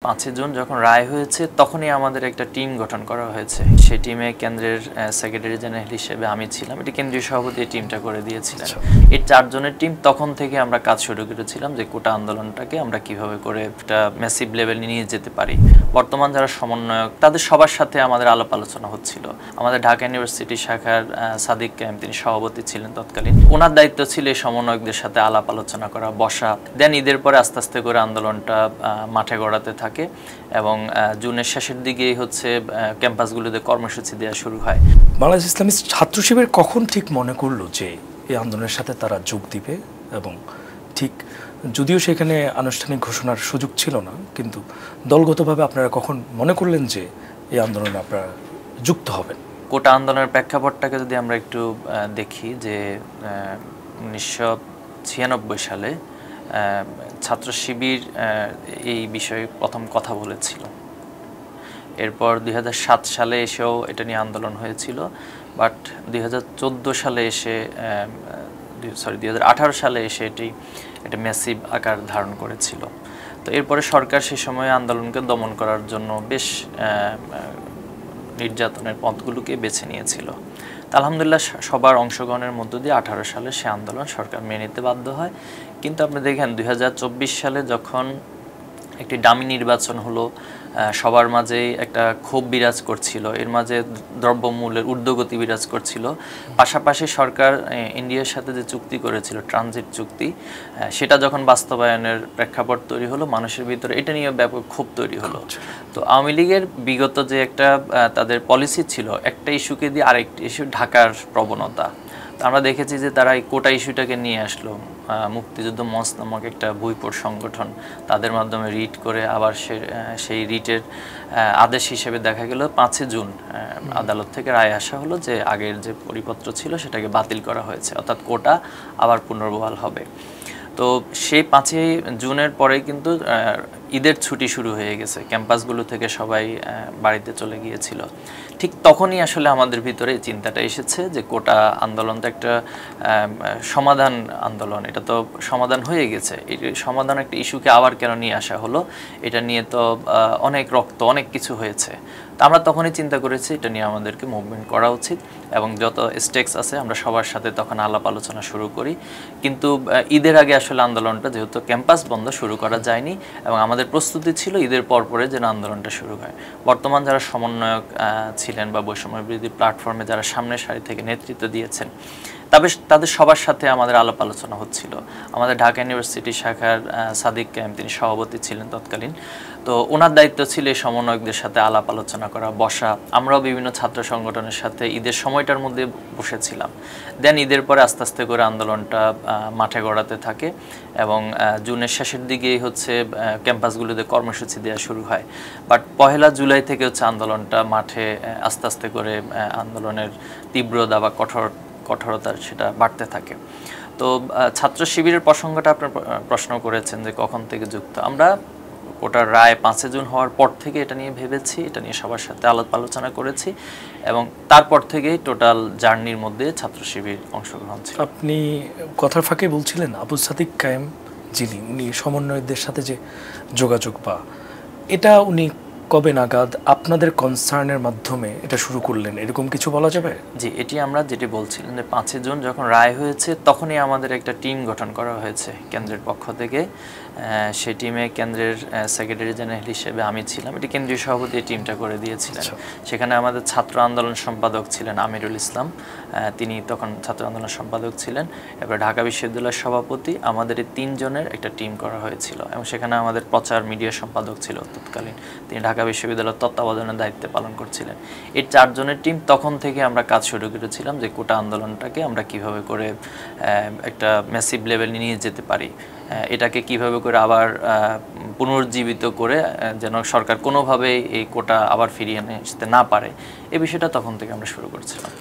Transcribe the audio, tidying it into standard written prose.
5 June যখন রায় হয়েছে তখনই আমাদের একটা টিম গঠন করা হয়েছে। সেই টিমে কেন্দ্রের সেক্রেটারি জেনারেল হিসেবে আমি ছিলাম। এটি কেন্দ্রীয় সভাপতি এই টিমটা করে দিয়েছিলেন। এই 4 জনের টিম তখন থেকে আমরা কাজ শুরু করেছিলাম যে কোটা আন্দোলনটাকে আমরা কিভাবে করে একটা ম্যাসিভ লেভেলে নিয়ে যেতে পারি। বর্তমান যারা সমন্বয়ক তাদের সবার সাথে আমাদের আলাপ আলোচনা হচ্ছিল। আমাদের ঢাকা ইউনিভার্সিটি শাখার সাদিক কায়েম তিনি সভাপতি ছিলেন তৎকালীন। ওনার দায়িত্ব ছিল এই সমন্বয়কদের সাথে আলাপ আলোচনা করা, বসা। দেন ঈদের পরে আস্তে আস্তে করে আন্দোলনটা মাঠে গড়াতে থাকে এবং জুনের শেষের দিকেই হচ্ছে ক্যাম্পাসগুলোতে কর্মসূচি দেওয়া শুরু হয়। বাংলাদেশ ইসলামী ছাত্র শিবির কখন ঠিক মনে করলো যে এই আন্দোলনের সাথে তারা যোগ দিবে, এবং ঠিক যদিও সেখানে আনুষ্ঠানিক ঘোষণার সুযোগ ছিল না, কিন্তু দলগতভাবে আপনারা কখন মনে করলেন যে এই আন্দোলনে আপনারা যুক্ত হবেন? কোটা আন্দোলনের প্রেক্ষাপটটাকে যদি আমরা একটু দেখি যে 1996 সালে ছাত্র শিবির এই বিষয়ে প্রথম কথা বলেছিল। এরপর 2007 সালে এসেও এটা নিয়ে আন্দোলন হয়েছিল, বাট 2014 সালে এসে 2018 সালে এসে এটি একটা ম্যাসিভ আকার ধারণ করেছিল। তো এরপরে সরকার সে সময় আন্দোলনকে দমন করার জন্য বেশ নির্যাতনের পথগুলোকে বেছে নিয়েছিল। আলহামদুলিল্লাহ সবার অংশগ্রহণের মধ্য দিয়ে 18 সালে সে আন্দোলন সরকার মেনে নিতে বাধ্য হয়। কিন্তু আপনি দেখেন 2024 সালে যখন একটি ডামি নির্বাচন হলো, সবার মাঝেই একটা ক্ষোভ বিরাজ করছিল, এর মাঝে দ্রব্যমূল্যের ঊর্ধ্বগতি বিরাজ করছিল। পাশাপাশি সরকার ইন্ডিয়ার সাথে যে চুক্তি করেছিল, ট্রানজিট চুক্তি, সেটা যখন বাস্তবায়নের প্রেক্ষাপট তৈরি হলো, মানুষের ভিতরে এটা নিয়ে ব্যাপক ক্ষোভ তৈরি হলো। তো আওয়ামী লীগের বিগত যে একটা তাদের পলিসি ছিল, একটা ইস্যুকে দিয়ে আরেকটি ইস্যু ঢাকার প্রবণতা, আমরা দেখেছি যে তারা এই কোটা ইস্যুটাকে নিয়ে আসলো। মুক্তিযুদ্ধ মঞ্চ নামক একটা বইপড় সংগঠন, তাদের মাধ্যমে রিট করে আবার সেই রিটের আদেশ হিসেবে দেখা গেল 5 জুন আদালত থেকে রায় আসা হলো যে আগের যে পরিপত্র ছিল সেটাকে বাতিল করা হয়েছে, অর্থাৎ কোটা আবার পুনর্বহাল হবে। তো সেই 5 জুনের পরে কিন্তু ঈদের ছুটি শুরু হয়ে গেছে, ক্যাম্পাসগুলো থেকে সবাই বাড়িতে চলে গিয়েছিল। ঠিক তখনই আসলে আমাদের ভিতরে চিন্তাটা এসেছে যে কোটা আন্দোলন তো একটা সমাধান আন্দোলন, এটা তো সমাধান হয়ে গেছে, এই সমাধান একটা ইস্যুকে আবার কেন নিয়ে আসা হলো? এটা নিয়ে তো অনেক রক্ত, অনেক কিছু হয়েছে। তো আমরা তখনই চিন্তা করেছি এটা নিয়ে আমাদেরকে মুভমেন্ট করা উচিত, এবং যত স্টেকস আছে আমরা সবার সাথে তখন আলাপ আলোচনা শুরু করি। কিন্তু ঈদের আগে আসলে আন্দোলনটা, যেহেতু ক্যাম্পাস বন্ধ, শুরু করা যায়নি, এবং আমাদের প্রস্তুতি ছিল ঈদের পরে যেন আন্দোলনটা শুরু হয়। বর্তমান যারা সমন্বয়ক ছিলেন বা বৈষম্য বিরোধী প্ল্যাটফর্মে যারা সামনের সারি থেকে নেতৃত্ব দিয়েছেন, তাদের সবার সাথে আমাদের আলাপ আলোচনা হচ্ছিল। আমাদের ঢাকা ইউনিভার্সিটি শাখার সাদিক কায়েম তিনি সভাপতি ছিলেন তৎকালীন। তো ওনার দায়িত্ব ছিল এই সমন্বয়কদের সাথে আলাপ আলোচনা করা, বসা। আমরাও বিভিন্ন ছাত্র সংগঠনের সাথে ঈদের সময়টার মধ্যে বসেছিলাম। দেন ঈদের পরে আস্তে আস্তে করে আন্দোলনটা মাঠে গড়াতে থাকে এবং জুনের শেষের দিকেই হচ্ছে ক্যাম্পাসগুলোতে কর্মসূচি দেওয়া শুরু হয়। বাট 1 জুলাই থেকে হচ্ছে আন্দোলনটা মাঠে আস্তে আস্তে করে আন্দোলনের তীব্রতা বা কঠোরতা সেটা বাড়তে থাকে। তো ছাত্র শিবিরের প্রসঙ্গটা আপনার প্রশ্ন করেছেন যে কখন থেকে যুক্ত। আমরা কোটার রায় 5 জুন হওয়ার পর থেকে এটা নিয়ে ভেবেছি, এটা নিয়ে সবার সাথে আলাপ আলোচনা করেছি, এবং তারপর থেকেই টোটাল জার্নির মধ্যে ছাত্র শিবির অংশগ্রহণ ছিল। আপনি কথার ফাঁকে বলছিলেন আবু সাদিক কায়েম যিনি, উনি সমন্বয়কদের সাথে যে যোগাযোগ বা এটা উনি কবে নাগাদ আপনাদের কনসার্নের মাধ্যমে এটা শুরু করলেন, এরকম কিছু বলা যাবে? জি, এটি আমরা যেটি বলছিলাম যে 5 জুন যখন রায় হয়েছে তখনই আমাদের একটা টিম গঠন করা হয়েছে কেন্দ্রের পক্ষ থেকে। সেই টিমে কেন্দ্রের সেক্রেটারি জেনারেল হিসেবে আমি ছিলাম। এটি কেন্দ্রীয় সভাপতি এই টিমটা করে দিয়েছিলেন। সেখানে আমাদের ছাত্র আন্দোলন সম্পাদক ছিলেন আমিরুল ইসলাম, তিনি তখন ছাত্র আন্দোলন সম্পাদক ছিলেন। এবার ঢাকা বিশ্ববিদ্যালয়ের সভাপতি, আমাদের এই 3 জনের একটা টিম করা হয়েছিল, এবং সেখানে আমাদের প্রচার মিডিয়া সম্পাদক ছিল তৎকালীন, তিনি ঢাকা বিশ্ববিদ্যালয়ের তত্ত্বাবধানের দায়িত্বে পালন করছিলেন। এই 4 জনের টিম তখন থেকে আমরা কাজ শুরু করেছিলাম যে কোটা আন্দোলনটাকে আমরা কিভাবে করে একটা ম্যাসিভ লেভেলে নিয়ে যেতে পারি, এটাকে কিভাবে করে আবার পুনর্জীবিত করে যেন সরকার কোনোভাবেই এই কোটা আবার ফিরিয়ে নিতে না পারে, এই বিষয়টা তখন থেকে আমরা শুরু করছিলাম।